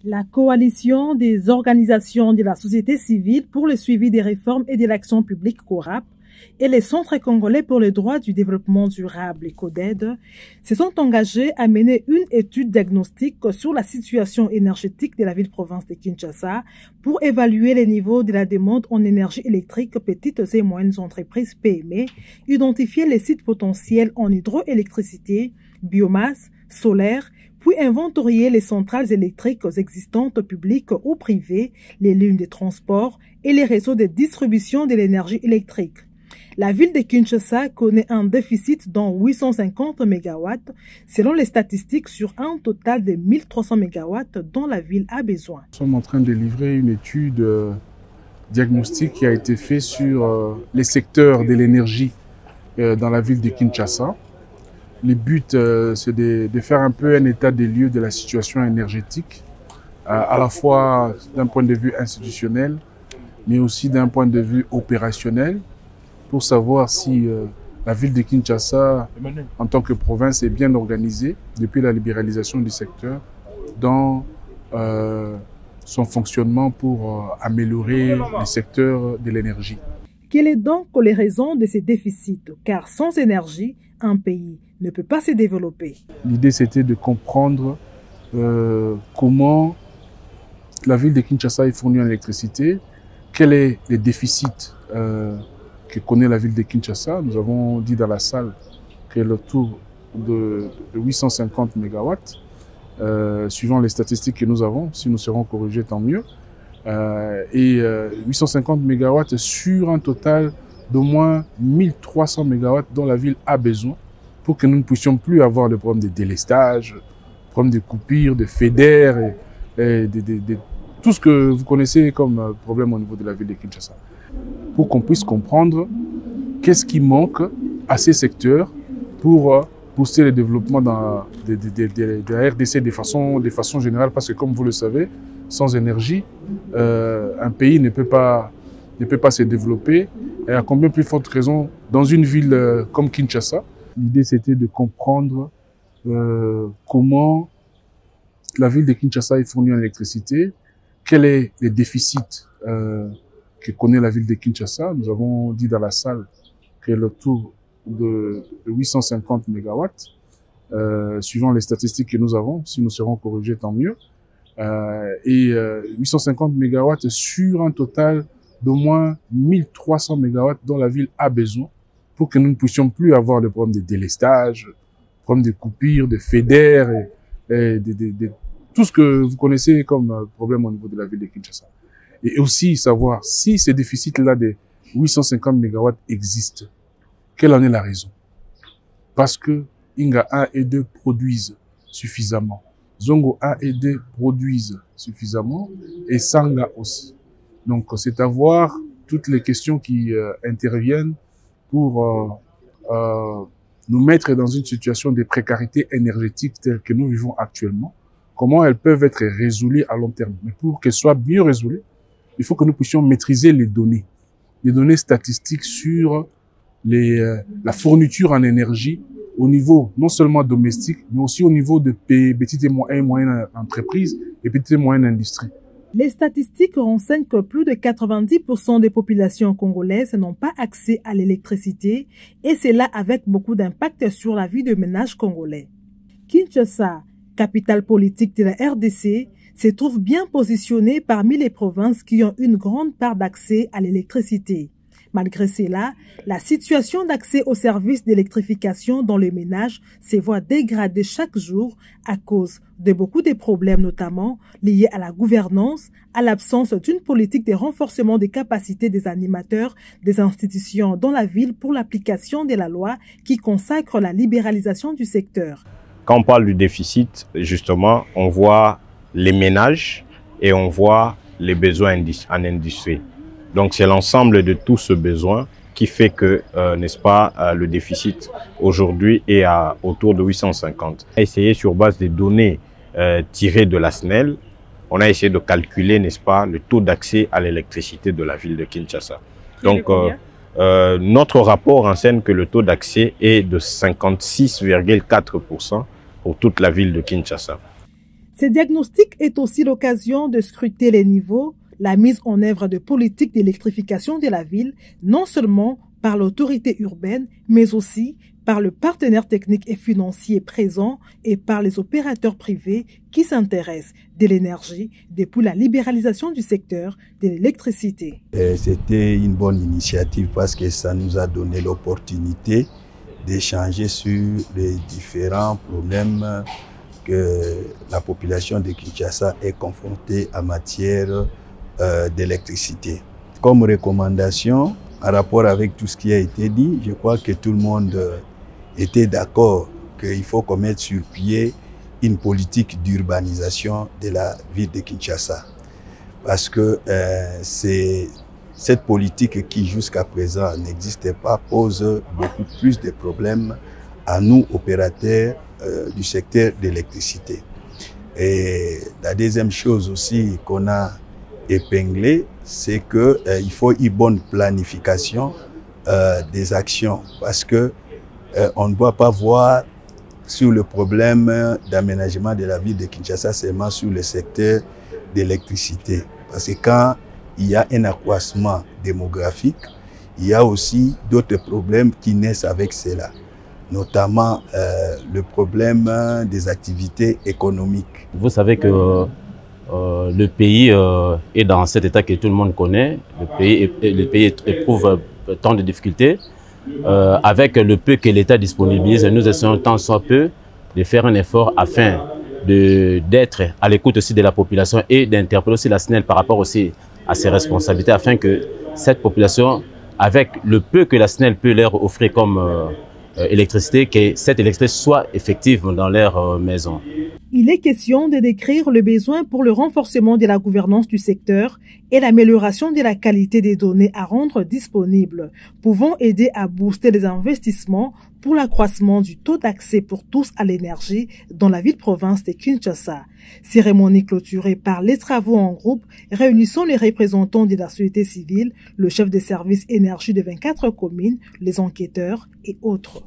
La coalition des organisations de la société civile pour le suivi des réformes et de l'action publique CORAP et les Centres congolais pour le droit du développement durable CODED se sont engagés à mener une étude diagnostique sur la situation énergétique de la ville-province de Kinshasa pour évaluer les niveaux de la demande en énergie électrique petites et moyennes entreprises PME, identifier les sites potentiels en hydroélectricité, biomasse, solaire, puis inventorier les centrales électriques existantes publiques ou privées, les lignes de transport et les réseaux de distribution de l'énergie électrique. La ville de Kinshasa connaît un déficit d'en 850 MW, selon les statistiques sur un total de 1300 MW dont la ville a besoin. Nous sommes en train de livrer une étude diagnostique qui a été faite sur les secteurs de l'énergie dans la ville de Kinshasa. Le but, c'est de faire un peu un état des lieux de la situation énergétique, à la fois d'un point de vue institutionnel, mais aussi d'un point de vue opérationnel, pour savoir si la ville de Kinshasa, en tant que province, est bien organisée depuis la libéralisation du secteur dans son fonctionnement pour améliorer le secteur de l'énergie. Quelles sont donc les raisons de ces déficits? Car sans énergie, un pays ne peut pas se développer. L'idée, c'était de comprendre comment la ville de Kinshasa est fournie en électricité, quel est le déficit que connaît la ville de Kinshasa. Nous avons dit dans la salle qu'elle est autour de 850 MW, suivant les statistiques que nous avons. Si nous serons corrigés, tant mieux. 850 MW sur un total d'au moins 1300 MW dont la ville a besoin pour que nous ne puissions plus avoir le problème de délestage, le problème de coupure, de FEDER, et tout ce que vous connaissez comme problème au niveau de la ville de Kinshasa. Pour qu'on puisse comprendre qu'est-ce qui manque à ces secteurs pour pousser le développement de la RDC de façon générale, parce que comme vous le savez, sans énergie, un pays ne peut pas se développer, et à combien plus forte raison dans une ville comme Kinshasa. L'idée, c'était de comprendre comment la ville de Kinshasa est fournie en électricité, quel est le déficit que connaît la ville de Kinshasa. Nous avons dit dans la salle qu'elle est autour de 850 MW, suivant les statistiques que nous avons. Si nous serons corrigés, tant mieux. 850 MW sur un total d'au moins 1300 MW dont la ville a besoin pour que nous ne puissions plus avoir le problème de délestage, le problème de coupure, de FEDER, tout ce que vous connaissez comme problème au niveau de la ville de Kinshasa. Et aussi savoir si ces déficits-là de 850 MW existent, quelle en est la raison? Parce que Inga 1 et 2 produisent suffisamment. Zongo 1 et 2 produisent suffisamment et Sanga aussi. Donc, c'est à voir toutes les questions qui interviennent pour nous mettre dans une situation de précarité énergétique telle que nous vivons actuellement. Comment elles peuvent être résolues à long terme. Mais pour qu'elles soient mieux résolues, il faut que nous puissions maîtriser les données statistiques sur la fourniture en énergie au niveau non seulement domestique, mais aussi au niveau de petites et moyennes entreprises et petites et moyennes industries. Les statistiques renseignent que plus de 90% des populations congolaises n'ont pas accès à l'électricité, et cela avec beaucoup d'impact sur la vie des ménages congolais. Kinshasa, capitale politique de la RDC, se trouve bien positionnée parmi les provinces qui ont une grande part d'accès à l'électricité. Malgré cela, la situation d'accès aux services d'électrification dans les ménages se voit dégradée chaque jour à cause de beaucoup de problèmes, notamment liés à la gouvernance, à l'absence d'une politique de renforcement des capacités des animateurs des institutions dans la ville pour l'application de la loi qui consacre la libéralisation du secteur. Quand on parle du déficit, justement, on voit les ménages et on voit les besoins en industrie. Donc, c'est l'ensemble de tout ce besoin qui fait que, n'est-ce pas, le déficit aujourd'hui est autour de 850. On a essayé sur base des données tirées de la SNEL, on a essayé de calculer, n'est-ce pas, le taux d'accès à l'électricité de la ville de Kinshasa. Donc, notre rapport enseigne que le taux d'accès est de 56,4% pour toute la ville de Kinshasa. Ce diagnostic est aussi l'occasion de scruter les niveaux, la mise en œuvre de politiques d'électrification de la ville, non seulement par l'autorité urbaine, mais aussi par le partenaire technique et financier présent et par les opérateurs privés qui s'intéressent de l'énergie depuis la libéralisation du secteur de l'électricité. C'était une bonne initiative parce que ça nous a donné l'opportunité d'échanger sur les différents problèmes que la population de Kinshasa est confrontée en matière d'électricité. Comme recommandation, en rapport avec tout ce qui a été dit, je crois que tout le monde était d'accord qu'il faut qu'on mette sur pied une politique d'urbanisation de la ville de Kinshasa. Parce que c'est cette politique qui jusqu'à présent n'existait pas pose beaucoup plus de problèmes à nous, opérateurs du secteur de l'électricité. Et la deuxième chose aussi qu'on a épinglée, c'est qu'il faut une bonne planification des actions. Parce que on ne doit pas voir sur le problème d'aménagement de la ville de Kinshasa seulement sur le secteur de l'électricité. Parce que quand il y a un accroissement démographique, il y a aussi d'autres problèmes qui naissent avec cela, notamment le problème des activités économiques. Vous savez que le pays est dans cet état que tout le monde connaît. Le pays éprouve tant de difficultés. Avec le peu que l'État disponibilise, nous essayons tant soit peu de faire un effort afin d'être à l'écoute aussi de la population et d'interpeller aussi la SNEL par rapport aussi à ses responsabilités afin que cette population, avec le peu que la SNEL peut leur offrir comme électricité, que cette électricité soit effective dans leur maison. Il est question de décrire le besoin pour le renforcement de la gouvernance du secteur et l'amélioration de la qualité des données à rendre disponibles, pouvant aider à booster les investissements pour l'accroissement du taux d'accès pour tous à l'énergie dans la ville-province de Kinshasa. Cérémonie clôturée par les travaux en groupe réunissant les représentants de la société civile, le chef des services énergie de 24 communes, les enquêteurs et autres.